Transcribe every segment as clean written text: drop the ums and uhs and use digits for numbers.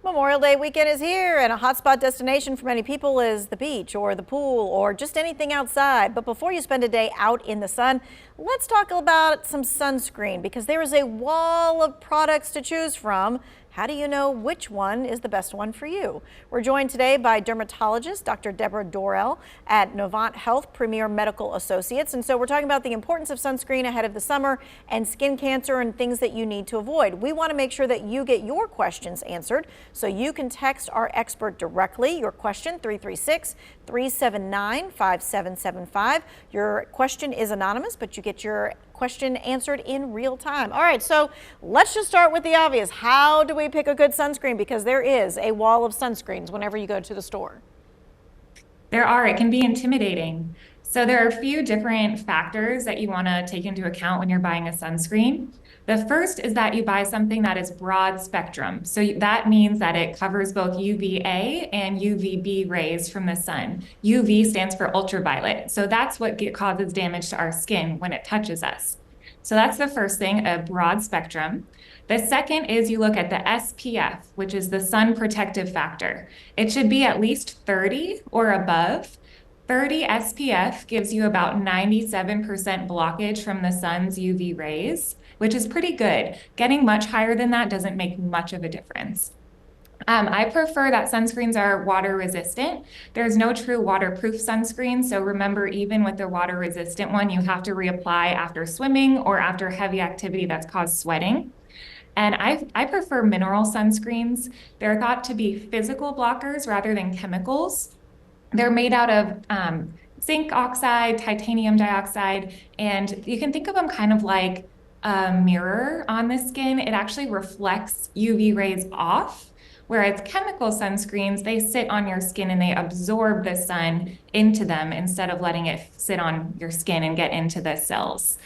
Memorial Day weekend is here, and a hotspot destination for many people is the beach or the pool or just anything outside. But before you spend a day out in the sun, let's talk about some sunscreen because there is a wall of products to choose from. How do you know which one is the best one for you? We're joined today by dermatologist Dr. Deborah Dorrell at Novant Health Premier Medical Associates. And so we're talking about the importance of sunscreen ahead of the summer and skin cancer and things that you need to avoid. We want to make sure that you get your questions answered, so you can text our expert directly. Your question, 336-379-5775. Your question is anonymous, but you get your question answered in real time. All right, so let's just start with the obvious. How do we pick a good sunscreen? Because there is a wall of sunscreens whenever you go to the store. There are. It can be intimidating. So there are a few different factors that you want to take into account when you're buying a sunscreen. The first is that you buy something that is broad spectrum. So that means that it covers both UVA and UVB rays from the sun. UV stands for ultraviolet. So that's what causes damage to our skin when it touches us. So that's the first thing, a broad spectrum. The second is you look at the SPF, which is the sun protective factor. It should be at least 30 or above. 30 SPF gives you about 97% blockage from the sun's UV rays, which is pretty good. Getting much higher than that doesn't make much of a difference. I prefer that sunscreens are water resistant. There's no true waterproof sunscreen. So remember, even with the water resistant one, you have to reapply after swimming or after heavy activity that's caused sweating. And I prefer mineral sunscreens. They're thought to be physical blockers rather than chemicals. They're made out of zinc oxide, titanium dioxide, and you can think of them kind of like a mirror on the skin. It actually reflects UV rays off. Whereas chemical sunscreens, they sit on your skin and they absorb the sun into them instead of letting it sit on your skin and get into the cells.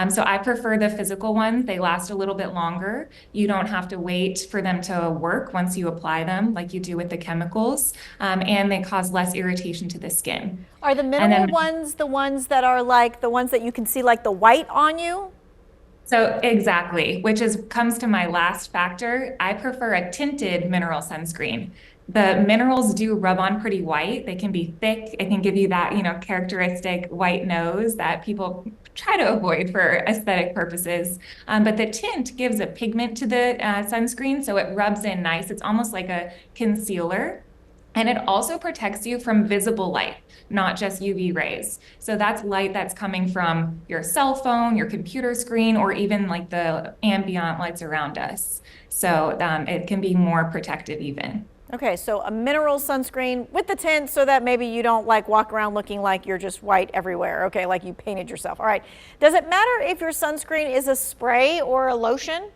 So I prefer the physical ones. They last a little bit longer. You don't have to wait for them to work once you apply them like you do with the chemicals, and they cause less irritation to the skin. Are the mineral ones the ones that are like the ones that you can see like the white on you? So exactly, which comes to my last factor. I prefer a tinted mineral sunscreen. The minerals do rub on pretty white. They can be thick. It can give you that, characteristic white nose that people try to avoid for aesthetic purposes. But the tint gives a pigment to the sunscreen, so it rubs in nice. It's almost like a concealer. And it also protects you from visible light, not just UV rays. So that's light that's coming from your cell phone, your computer screen, or even like the ambient lights around us. So it can be more protective even. Okay, so a mineral sunscreen with the tint so that maybe you don't like walk around looking like you're just white everywhere. Okay, like you painted yourself. All right. Does it matter if your sunscreen is a spray or a lotion?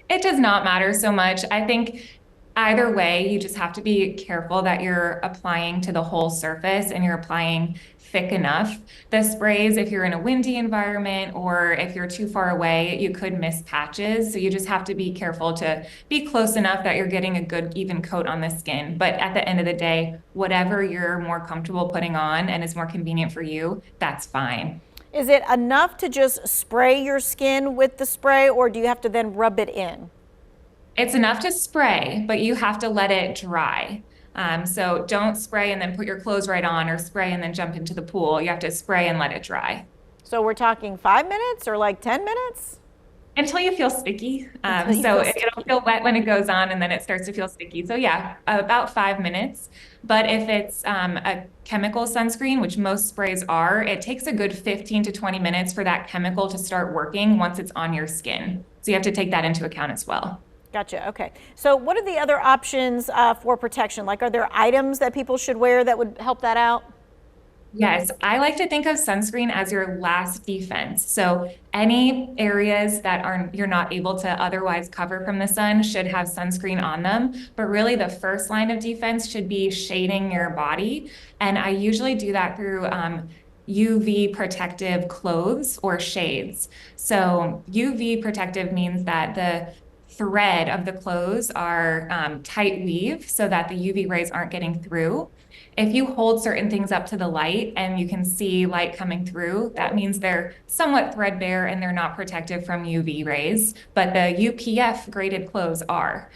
It does not matter so much. I think either way, you just have to be careful that you're applying to the whole surface and you're applying thick enough. The sprays, if you're in a windy environment or if you're too far away, you could miss patches. So you just have to be careful to be close enough that you're getting a good even coat on the skin. But at the end of the day, whatever you're more comfortable putting on and is more convenient for you, that's fine. Is it enough to just spray your skin with the spray, or do you have to then rub it in? It's enough to spray, but you have to let it dry. So don't spray and then put your clothes right on, or spray and then jump into the pool. You have to spray and let it dry. So we're talking 5 minutes or like 10 minutes? Until you feel sticky. It'll feel wet when it goes on and then it starts to feel sticky. So yeah, about 5 minutes. But if it's a chemical sunscreen, which most sprays are, it takes a good 15 to 20 minutes for that chemical to start working once it's on your skin. So you have to take that into account as well. Gotcha. Okay. So what are the other options for protection? Like, are there items that people should wear that would help that out? Yes, I like to think of sunscreen as your last defense. So any areas that you're not able to otherwise cover from the sun should have sunscreen on them. But really the first line of defense should be shading your body. And I usually do that through UV protective clothes or shades. So UV protective means that the thread of the clothes are tight weave so that the UV rays aren't getting through. If you hold certain things up to the light and you can see light coming through, that means they're somewhat threadbare and they're not protected from UV rays, but the UPF graded clothes are.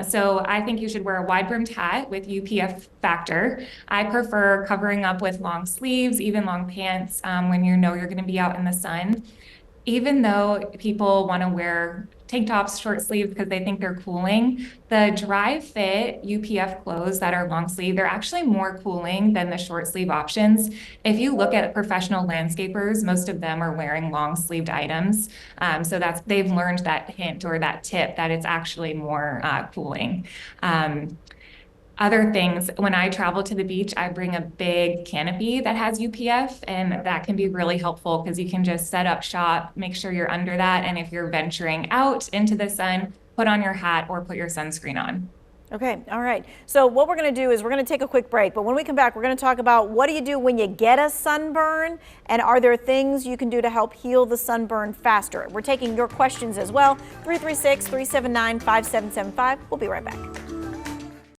So I think you should wear a wide brimmed hat with UPF factor. I prefer covering up with long sleeves, even long pants when you know you're going to be out in the sun. Even though people want to wear tank tops, short sleeves because they think they're cooling, the dry fit UPF clothes that are long sleeve, they're actually more cooling than the short sleeve options. If you look at professional landscapers, most of them are wearing long sleeved items. So they've learned that hint or that tip that it's actually more cooling. Other things, when I travel to the beach, I bring a big canopy that has UPF, and that can be really helpful because you can just set up shop, make sure you're under that. And if you're venturing out into the sun, put on your hat or put your sunscreen on. Okay, all right. So what we're going to do is we're going to take a quick break, but when we come back, we're going to talk about what do you do when you get a sunburn, and are there things you can do to help heal the sunburn faster? We're taking your questions as well. 336-379-5775. We'll be right back.